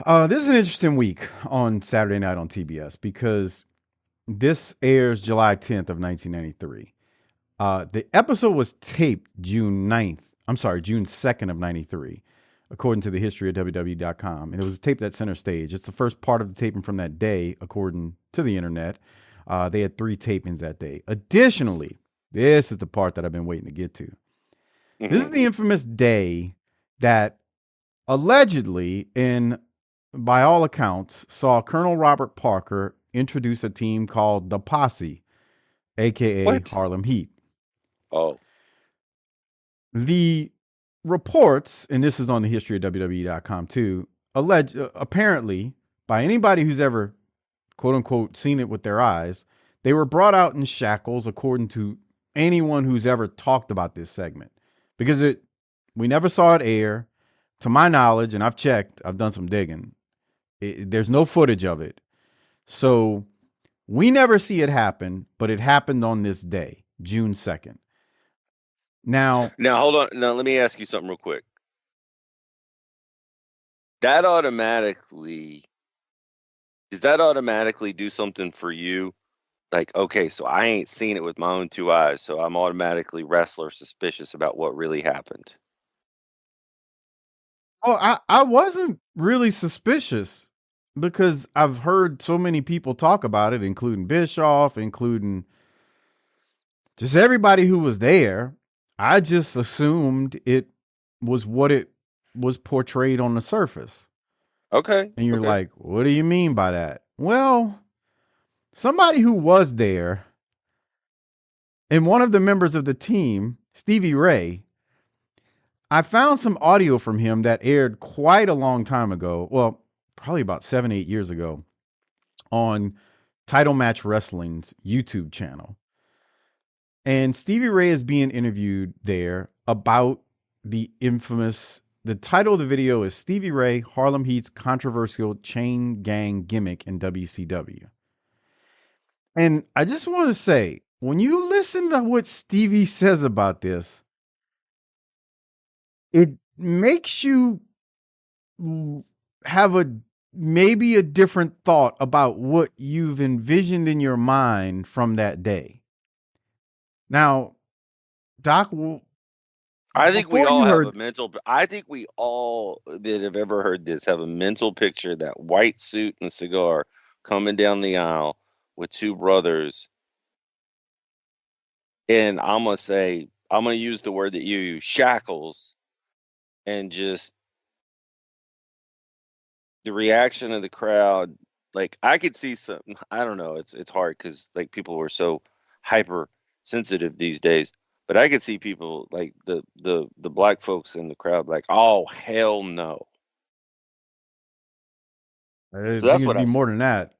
This is an interesting week on Saturday night on TBS because this airs July 10th of 1993. The episode was taped June 2nd of 93, according to the history of WWE.com. And it was taped at Center Stage. It's the first part of the taping from that day, according to the internet. They had 3 tapings that day. Additionally, this is the part that I've been waiting to get to. This is the infamous day that allegedly, by all accounts, saw Colonel Robert Parker introduce a team called the Posse, aka What? Harlem Heat. Oh, The reports, and this is on the history of WWE.com too, apparently by anybody who's ever quote unquote seen it with their eyes, they were brought out in shackles, according to anyone who's ever talked about this segment, because we never saw it air, to my knowledge, and I've checked, I've done some digging. There's no footage of it, so we never see it happen. But it happened on this day, June 2nd. Now, now hold on. Now let me ask you something real quick. That automatically does that automatically do something for you? Like, okay, so I ain't seen it with my own 2 eyes, so I'm automatically wrestler suspicious about what really happened. I wasn't really suspicious because I've heard so many people talk about it, including Bischoff, including just everybody who was there. I just assumed it was what it was portrayed on the surface. Okay. And you're Okay. like, what do you mean by that? Well, somebody who was there and one of the members of the team, Stevie Ray, I found some audio from him that aired quite a long time ago. Well, probably about 7, 8 years ago on Title Match Wrestling's YouTube channel. And Stevie Ray is being interviewed there about the title of the video is Stevie Ray, Harlem Heat's controversial chain gang gimmick in WCW. And I just want to say, when you listen to what Stevie says about this, it makes you have maybe a different thought about what you've envisioned in your mind from that day. Now, Doc, I think we before all you have a heard, mental. I think we all that have ever heard this have a mental picture of that white suit and cigar coming down the aisle with 2 brothers. And I'm gonna use the word that you use, shackles, and just the reaction of the crowd. Like I could see some. I don't know. It's hard because like people were so hyper sensitive these days. But I could see people like the black folks in the crowd like, oh hell no. I So think that's it'd what be I see. more than that,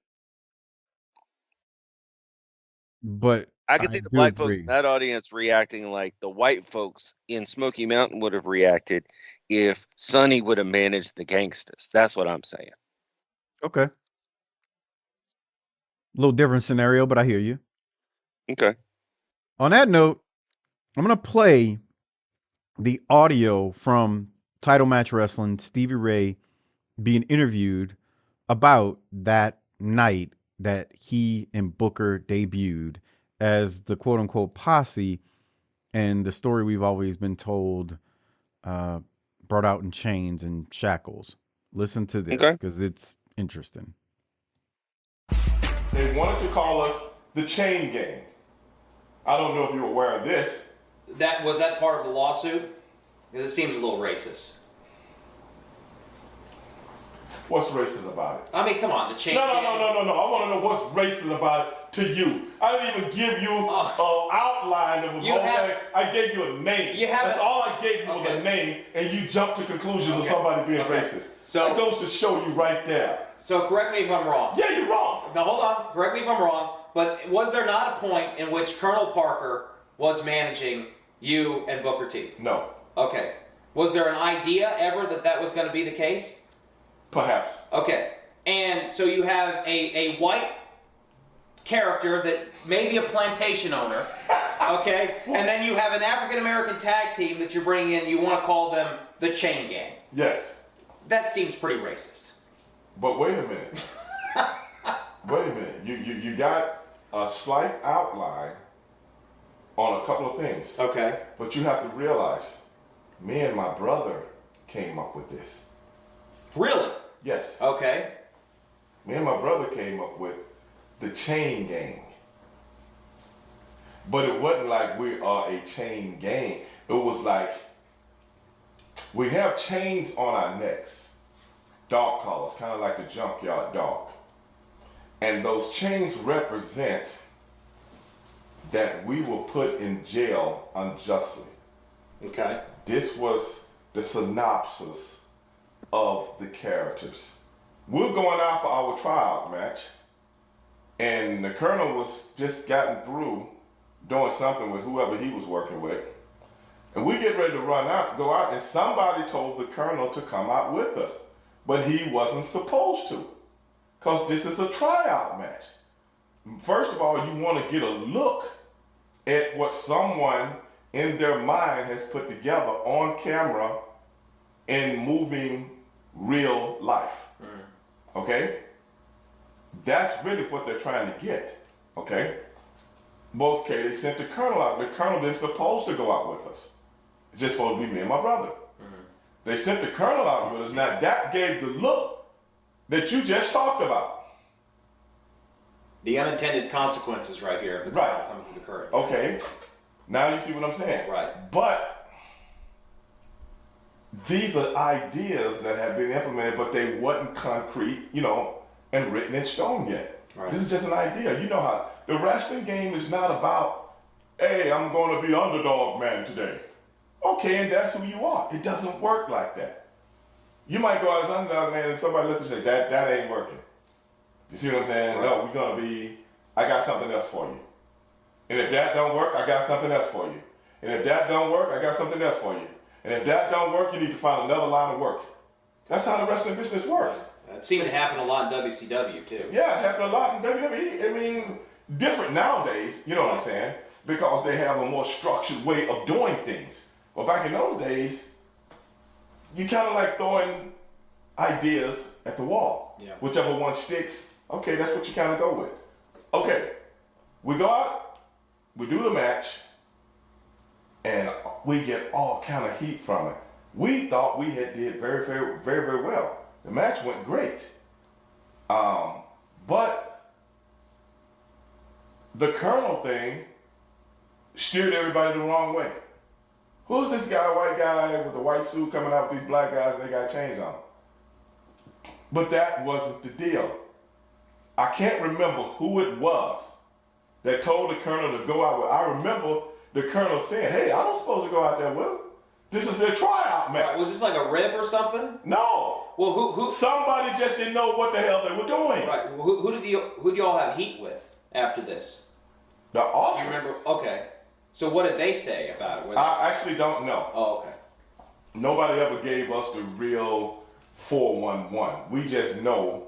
but I could I see the do black folks in agree. that audience reacting like the white folks in Smoky Mountain would have reacted if Sonny would have managed the gangsters. That's what I'm saying. Okay, a little different scenario, but I hear you. Okay. On that note, I'm gonna play the audio from Title Match Wrestling, Stevie Ray being interviewed about that night that he and Booker debuted as the quote unquote posse, and the story we've always been told, uh, brought out in chains and shackles. Listen to this Okay. because it's interesting. They wanted to call us the Chain Gang. I don't know if you're aware of this. Was that part of the lawsuit? Because it seems a little racist. What's racist about it? I mean, come on, the chain. No. I want to know what's racist about it to you. I didn't even give you an outline of the whole thing. I gave you a name. That's all I gave you was a name, and you jumped to conclusions of somebody being racist. So that goes to show you right there. So correct me if I'm wrong. Yeah, you're wrong. Now hold on. Correct me if I'm wrong. But was there not a point in which Colonel Parker was managing you and Booker T? No. Okay. Was there an idea ever that was going to be the case? Perhaps. Okay. And so you have a white character that may be a plantation owner, okay? And then you have an African-American tag team that you're bringing in. You want to call them the Chain Gang. Yes. That seems pretty racist. But wait a minute. Wait a minute. You got a slight outline on a couple of things. Okay. But you have to realize, me and my brother came up with this. Really? Yes. Okay. Me and my brother came up with the chain gang. But it wasn't like we are a chain gang. It was like we have chains on our necks, dog collars, kind of like the junkyard dog. And those chains represent that we were put in jail unjustly. Okay. This was the synopsis of the characters. We're going out for our tryout match, and the colonel was just gotten through doing something with whoever he was working with. And we get ready to go out, and somebody told the colonel to come out with us. But he wasn't supposed to, because this is a tryout match. First of all, you want to get a look at what someone in their mind has put together on camera in moving real life. Okay? That's really what they're trying to get. Okay? Both okay, they sent the colonel out. The colonel didn't supposed to go out with us. It's just supposed to be me and my brother. They sent the colonel out with us. Now that gave the look that you just talked about. The unintended consequences right here of the Right. coming through the curtain. Okay. Now you see what I'm saying. Right. But these are ideas that have been implemented, but they wasn't concrete, and written in stone yet. Right. This is just an idea. You know how the wrestling game is not about, hey, I'm going to be underdog man today. Okay, and that's who you are. It doesn't work like that. You might go out as underdog man and somebody look and say, that ain't working. You see what I'm saying? Right. No, we're going to be, I got something else for you. And if that don't work, I got something else for you. And if that don't work, I got something else for you. And if that don't work, you need to find another line of work. That's how the wrestling business works. That seemed to happen a lot in WCW too. Yeah, it happened a lot in WWE. I mean, different nowadays, you know what I'm saying? Because they have a more structured way of doing things. Well, back in those days, you kind of like throwing ideas at the wall. Yeah. Whichever one sticks, okay, that's what you kind of go with. Okay, we go out, we do the match, and we get all kind of heat from it. We thought we had did very, very, very, very well. The match went great. But the colonel thing steered everybody the wrong way. Who's this guy, white guy with a white suit coming out with these black guys and they got chains on? But that wasn't the deal. I can't remember who it was that told the colonel to go out with. I remember the colonel saying, hey, I don't supposed to go out there with him. This is their tryout match. Right. Was this like a rib or something? No. Well, who? Somebody just didn't know what the hell they were doing. Right. Well, who did y'all have heat with after this? The office. You remember? Okay. So what did they say about it? I actually don't know. Oh, okay. Nobody ever gave us the real 411. We just know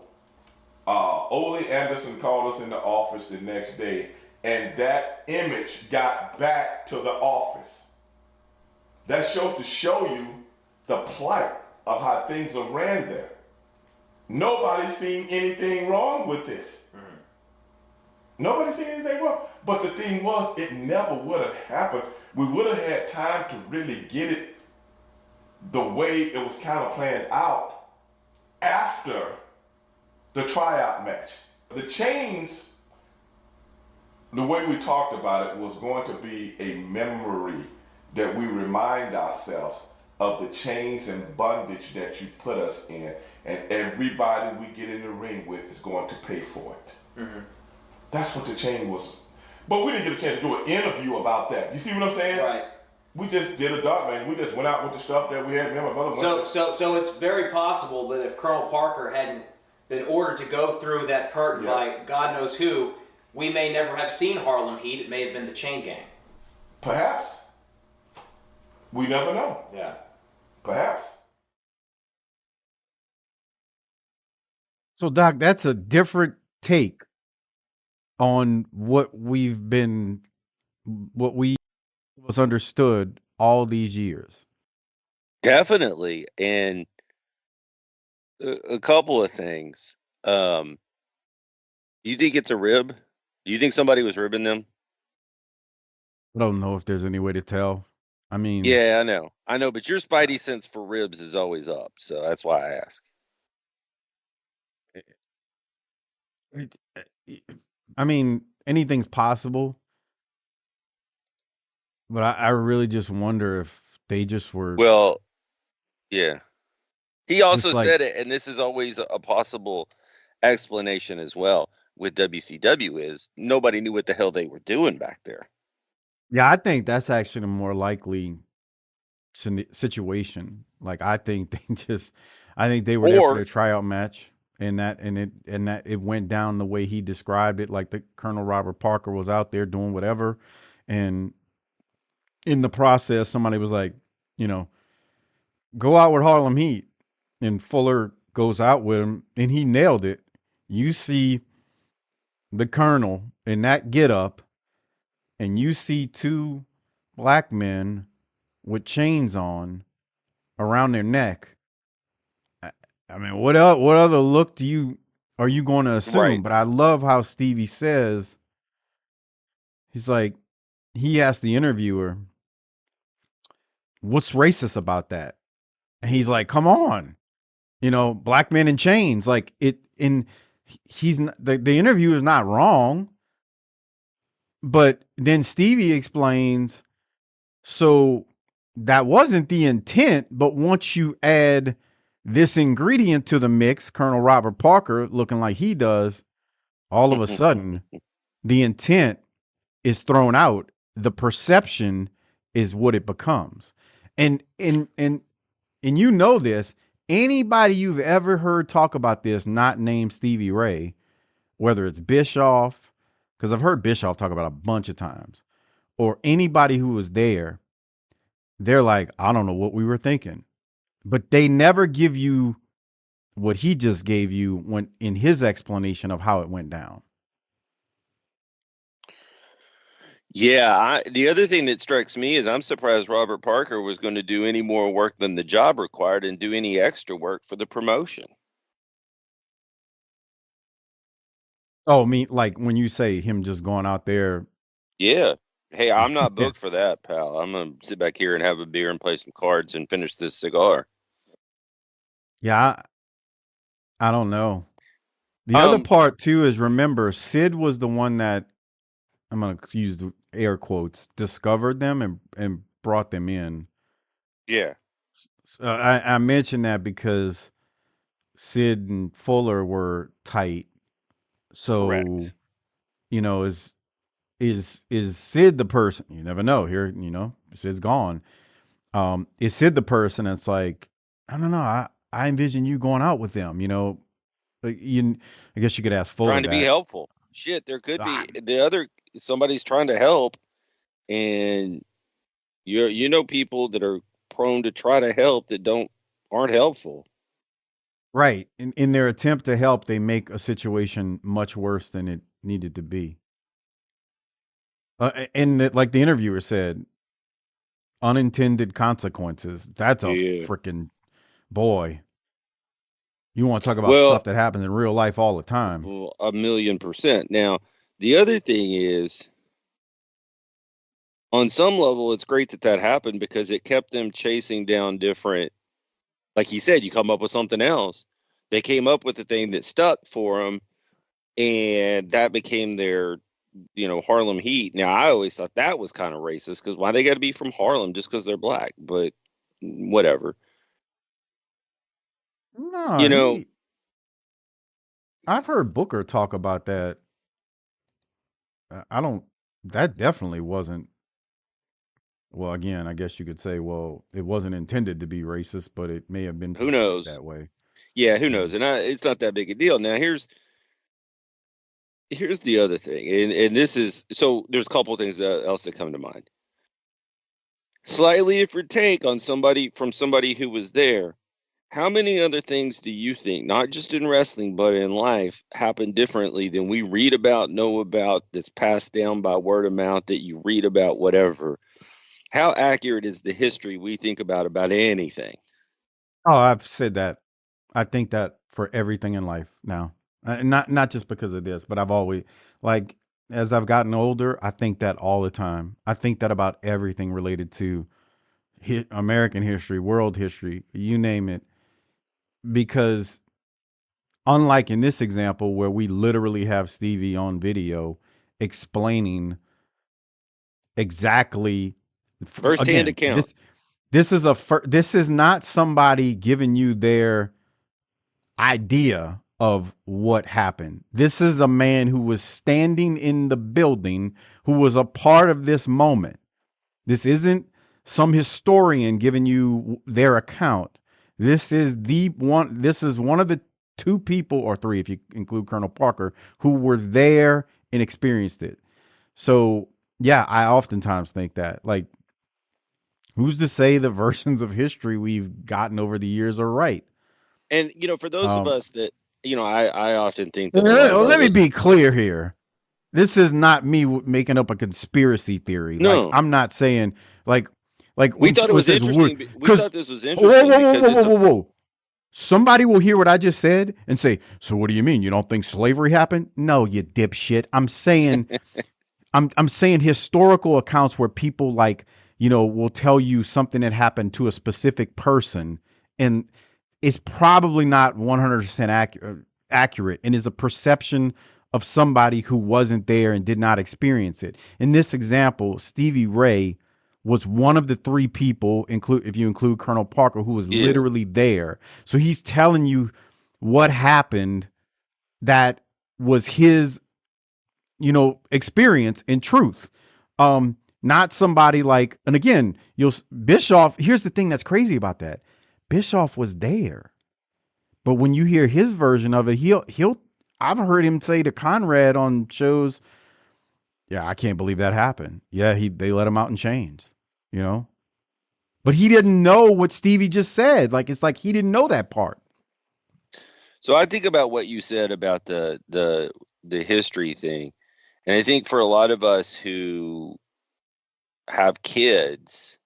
Ole Anderson called us in the office the next day, and that image got back to the office. That shows to show you the plight of how things are ran there. Nobody's seen anything wrong with this. Nobody's seen anything wrong. But the thing was, it never would have happened. We would have had time to really get it the way it was kind of planned out after the tryout match. The chains, the way we talked about it, was going to be a memory that we remind ourselves of the chains and bondage that you put us in, and everybody we get in the ring with is going to pay for it. Mm-hmm. That's what the chain was. But we didn't get a chance to do an interview about that. You see what I'm saying? Right. We just did a dot, man. We just went out with the stuff that we had. Me and my brother So it's very possible that if Colonel Parker hadn't been ordered to go through that curtain by God knows who, we may never have seen Harlem Heat. It may have been the Chain Gang. Perhaps. We never know. Yeah. Perhaps. So, Doc, that's a different take on what we was understood all these years. Definitely. And a couple of things. You think it's a rib? You think somebody was ribbing them? I don't know if there's any way to tell. I mean, Yeah, I know, but your spidey sense for ribs is always up, so that's why I ask. it, I mean, anything's possible, but I really just wonder if they just were Well, yeah. He also just like, said it, and this is always a possible explanation as well with WCW is nobody knew what the hell they were doing back there. yeah, I think that's actually a more likely situation. Like, I think I think they were there for Or their tryout match, and that it went down the way he described it. Like the Colonel Robert Parker was out there doing whatever, and in the process, somebody was like, you know, go out with Harlem Heat, and Fuller goes out with him, and he nailed it. You see the Colonel in that get up, and you see two black men with chains on around their neck. I mean, what else? What other look are you going to assume? right. But I love how Stevie says he's like he asked the interviewer, "What's racist about that?" And he's like, "Come on, black men in chains." Like it in he's not, the interview is not wrong, but then Stevie explains, so that wasn't the intent, but once you add this ingredient to the mix, Colonel Robert Parker looking like he does, all of a sudden the intent is thrown out. The perception is what it becomes. And you know this. Anybody you've ever heard talk about this, not named Stevie Ray, whether it's Bischoff, because I've heard Bischoff talk about it a bunch of times, or anybody who was there, they're like, I don't know what we were thinking. But they never give you what he just gave you when in his explanation of how it went down. Yeah, the other thing that strikes me is I'm surprised Robert Parker was going to do any more work than the job required and do any extra work for the promotion. Oh, I mean, like when you say him just going out there. Yeah. Hey, I'm not Yeah. booked for that, pal. I'm going to sit back here and have a beer and play some cards and finish this cigar. Yeah, I don't know. The other part too is, remember, Sid was the one that, I'm gonna use the air quotes, discovered them and brought them in. Yeah. I mentioned that because Sid and Fuller were tight. So, Correct. is Sid the person? You never know. Here, Sid's gone. Is Sid the person that's like, I don't know, I envision you going out with them, Like I guess you could ask Fuller Trying to be that. helpful. Shit, there could Ah, be somebody's trying to help, and you know people that are prone to try to help that aren't helpful. right. In their attempt to help, they make a situation much worse than it needed to be. Like the interviewer said, unintended consequences. That's a Yeah. freaking boy. You want to talk about Well, stuff that happens in real life all the time. 1,000,000%. Now, the other thing is, on some level, it's great that happened because it kept them chasing down different. Like he said, you come up with something else. They came up with the thing that stuck for them, and that became their, Harlem Heat. Now, I always thought that was kind of racist because why they got to be from Harlem just because they're black? But whatever. You know, No, I've heard Booker talk about that. I don't. That definitely wasn't. Well, again, I guess you could say, well, it wasn't intended to be racist, but it may have been who portrayed knows? that way. Yeah, who Yeah. knows? And it's not that big a deal. Now, here's the other thing, and this is so. There's a couple of things else that come to mind. Slightly different take on somebody who was there. How many other things do you think, not just in wrestling but in life, happen differently than we read about, know about, that's passed down by word of mouth, that you read about, whatever? How accurate is the history we think about anything? Oh, I've said that. I think that for everything in life now. Not just because of this, but I've always like as I've gotten older, I think that all the time. I think that about everything related to American history, world history, you name it, because unlike in this example where we literally have Stevie on video explaining exactly First-hand again, account. this is not somebody giving you their idea of what happened. This is a man who was standing in the building, who was a part of this moment. This isn't some historian giving you their account. This is one of the two people, or three if you include Colonel Parker, who were there and experienced it. So yeah, I oftentimes think that, like, who's to say the versions of history we've gotten over the years are right? And for those of Um, us that I often think that a lot of our Let me be clear here. This is not me making up a conspiracy theory. Like, no, I'm not saying like we thought it with was this word, interesting. We because thought this was whoa, whoa, interesting whoa, because whoa, whoa, it's a whoa, whoa. Somebody will hear what I just said and say, "So what do you mean? You don't think slavery happened?" No, you dipshit. I'm saying historical accounts where people like, will tell you something that happened to a specific person, and it's probably not 100% accurate and is a perception of somebody who wasn't there and did not experience it. In this example, Stevie Ray was one of the three people, if you include Colonel Parker, who was yeah. literally there. So he's telling you what happened that was his, experience and truth. Not somebody like, and again, Bischoff, here's the thing that's crazy about that. Bischoff was there. But when you hear his version of it, he'll I've heard him say to Conrad on shows, "Yeah, I can't believe that happened. Yeah, they let him out in chains, you know." But he didn't know what Stevie just said. Like, it's like he didn't know that part. So I think about what you said about the history thing, and I think for a lot of us who have kids,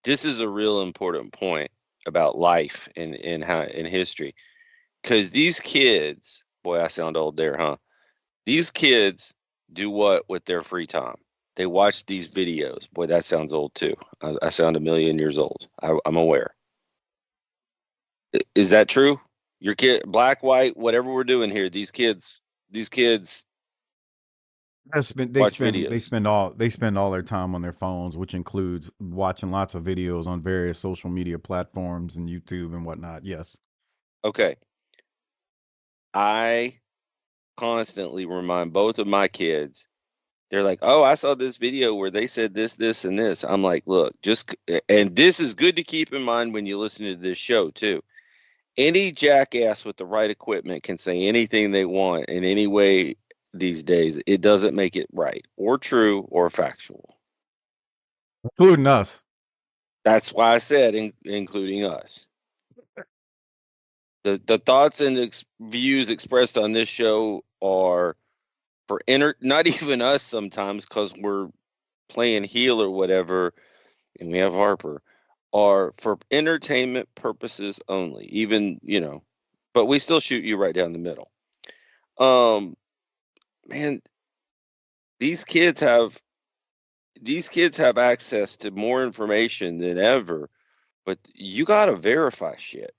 this is a real important point about life in history, because these kids, boy, I sound old there, huh? These kids do what with their free time? They watch these videos. Boy, that sounds old too. I sound a million years old. I'm aware. Is that true? Your kid, black, white, whatever we're doing here, these kids watch videos. They spend all their time on their phones, which includes watching lots of videos on various social media platforms and YouTube and whatnot. Yes. Okay. I constantly remind both of my kids. They're like, "Oh, I saw this video where they said this, this, and this." I'm like, "Look, and this is good to keep in mind when you listen to this show too. Any jackass with the right equipment can say anything they want in any way these days. It doesn't make it right or true or factual." Including us. That's why I said including us. The thoughts and views expressed on this show are for not even us sometimes, because we're playing heel or whatever, and we have Harper, are for entertainment purposes only. Even but we still shoot you right down the middle. Um, man, these kids have access to more information than ever, but you gotta verify shit.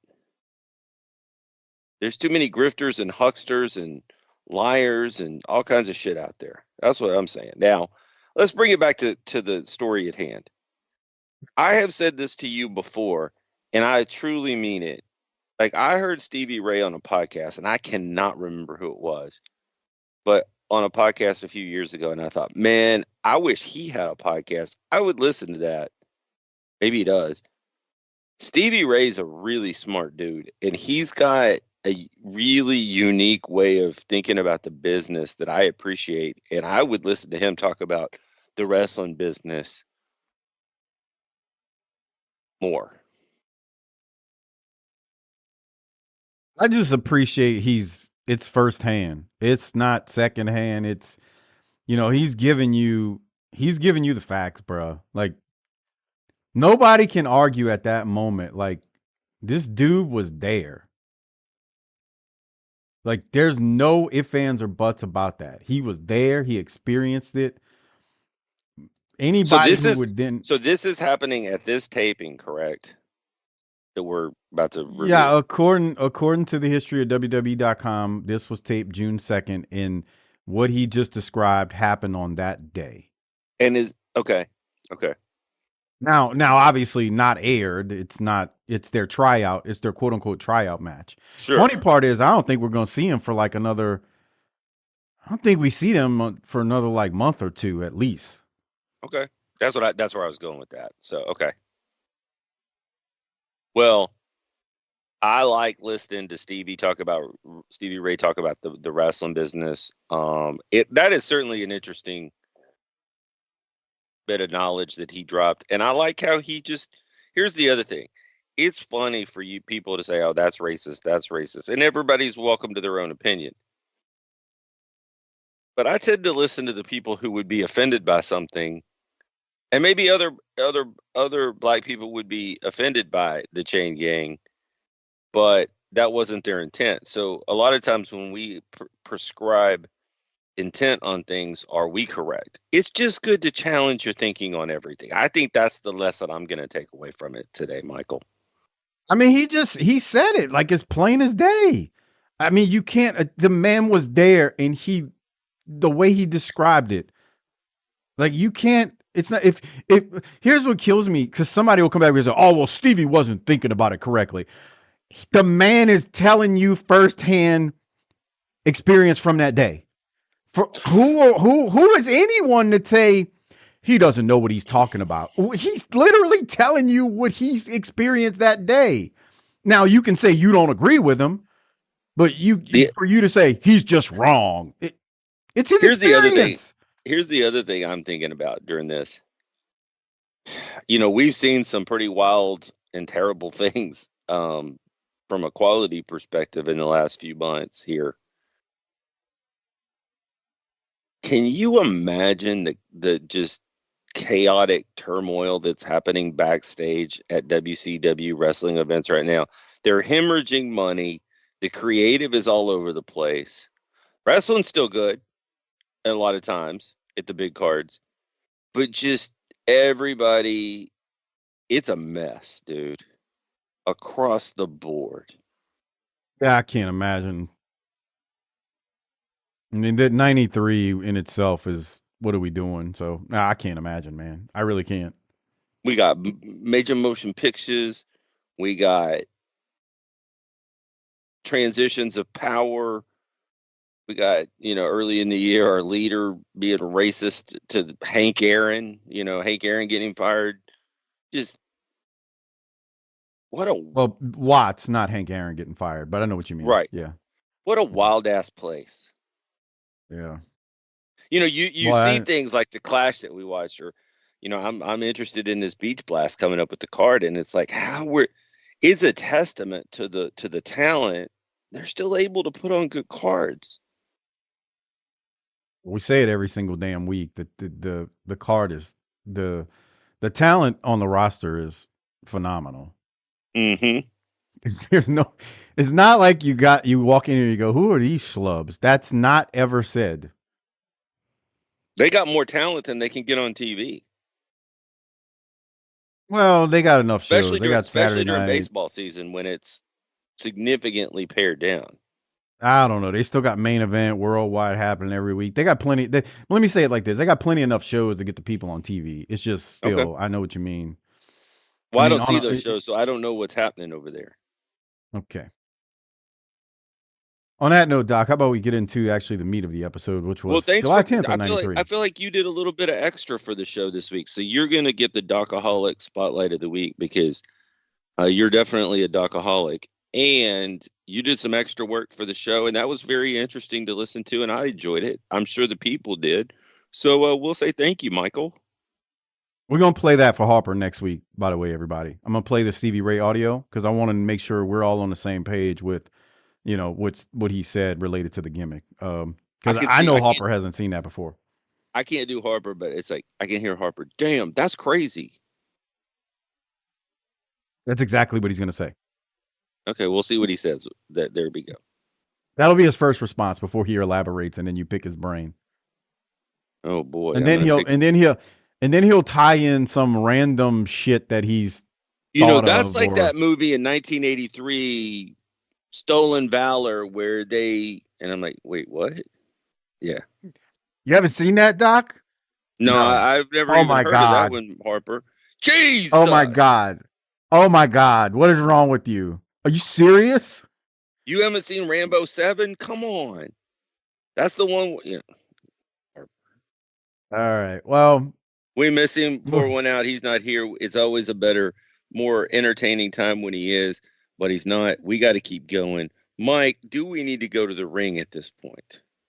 There's too many grifters and hucksters and liars and all kinds of shit out there. That's what I'm saying. Now, let's bring it back to the story at hand. I have said this to you before, and I truly mean it. Like, I heard Stevie Ray on a podcast, and I cannot remember who it was, but on a podcast a few years ago, and I thought, man, I wish he had a podcast. I would listen to that. Maybe he does. Stevie Ray's a really smart dude, and he's got a really unique way of thinking about the business that I appreciate, and I would listen to him talk about the wrestling business more. I just appreciate it's firsthand. It's not secondhand. It's, he's giving you the facts, bro. Like, nobody can argue at that moment. Like, this dude was there. Like, there's no ifs, ands, or buts about that. He was there. He experienced it. So Anybody this who is would then, so this is happening at this taping, correct? That we're about to yeah, review. according to the history of WWE.com, this was taped June 2nd, and what he just described happened on that day. And is okay. Now, obviously not aired. It's their tryout. It's their quote unquote tryout match. Sure. Funny part is, I don't think we're going to see him for like another. I don't think we see them for another like month or two at least. Okay. That's where I was going with that. So, okay. Well, I like listening to Stevie Ray talk about the wrestling business. That is certainly an interesting bit of knowledge that he dropped. And I like how here's the other thing. It's funny for you people to say, "Oh, that's racist," and everybody's welcome to their own opinion. But I tend to listen to the people who would be offended by something, and maybe other black people would be offended by the chain gang, but that wasn't their intent. So a lot of times when we prescribe intent on things, are we correct? It's just good to challenge your thinking on everything. I think that's the lesson I'm going to take away from it today, Michael. I mean, he said it like as plain as day. I mean, you can't. The man was there, and the way he described it, like you can't. It's not if here's what kills me, because somebody will come back and say, "Oh, well, Stevie wasn't thinking about it correctly." The man is telling you firsthand experience from that day. For who is anyone to say he doesn't know what he's talking about? He's literally telling you what he's experienced that day. Now you can say you don't agree with him, but for you to say he's just wrong, it's his Here's the other thing. experience. Here's the other thing I'm thinking about during this. We've seen some pretty wild and terrible things from a quality perspective in the last few months here. Can you imagine the just chaotic turmoil that's happening backstage at WCW wrestling events right now? They're hemorrhaging money. The creative is all over the place. Wrestling's still good a lot of times at the big cards, but just everybody, it's a mess, dude, across the board. Yeah, I can't imagine. I mean, that 93 in itself is, what are we doing? So, nah, I can't imagine, man. I really can't. We got major motion pictures. We got transitions of power. We got, early in the year, our leader being racist to Hank Aaron, Hank Aaron getting fired. Just Well, Watts, not Hank Aaron getting fired, but I know what you mean. Right. Yeah. What a wild ass place. Yeah. You see things like the Clash that we watched, or, I'm interested in this Beach Blast coming up with the card, and it's like it's a testament to the talent. They're still able to put on good cards. We say it every single damn week that the card is the talent on the roster is phenomenal. Mm-hmm. It's not like you walk in here and you go, who are these schlubs? That's not ever said. They got more talent than they can get on TV. Well, they got enough shows. Especially during baseball season when it's significantly pared down. I don't know. They still got main event worldwide happening every week. They got plenty. Let me say it like this: they got plenty enough shows to get the people on TV. It's just still, okay. I know what you mean. Well, I don't see those shows, so I don't know what's happening over there. Okay. On that note, Doc, how about we get into actually the meat of the episode, which was July 10th of 93. I feel like you did a little bit of extra for the show this week, so you're going to get the Docaholic Spotlight of the Week because you're definitely a Docaholic, and you did some extra work for the show, and that was very interesting to listen to, and I enjoyed it. I'm sure the people did. So we'll say thank you, Michael. We're going to play that for Harper next week, by the way, everybody. I'm going to play the Stevie Ray audio because I want to make sure we're all on the same page with, what he said related to the gimmick. Because I know Harper hasn't seen that before. I can't do Harper, but it's like I can hear Harper. Damn, that's crazy. That's exactly what he's going to say. Okay, we'll see what he says. There we go. That'll be his first response before he elaborates, and then you pick his brain. Oh boy. And then he'll tie in some random shit that he's that's like that movie in 1983, Stolen Valor, where and I'm like, wait, what? Yeah. You haven't seen that, Doc? No, I've never even heard of that one, Harper. Jesus! Oh my God. Oh my God. What is wrong with you? Are you serious? You haven't seen Rambo 7? Come on. That's the one. Yeah. All right. Well, we miss him. Pour one out. He's not here. It's always a better, more entertaining time when he is, but he's not. We got to keep going. Mike, do we need to go to the ring at this point?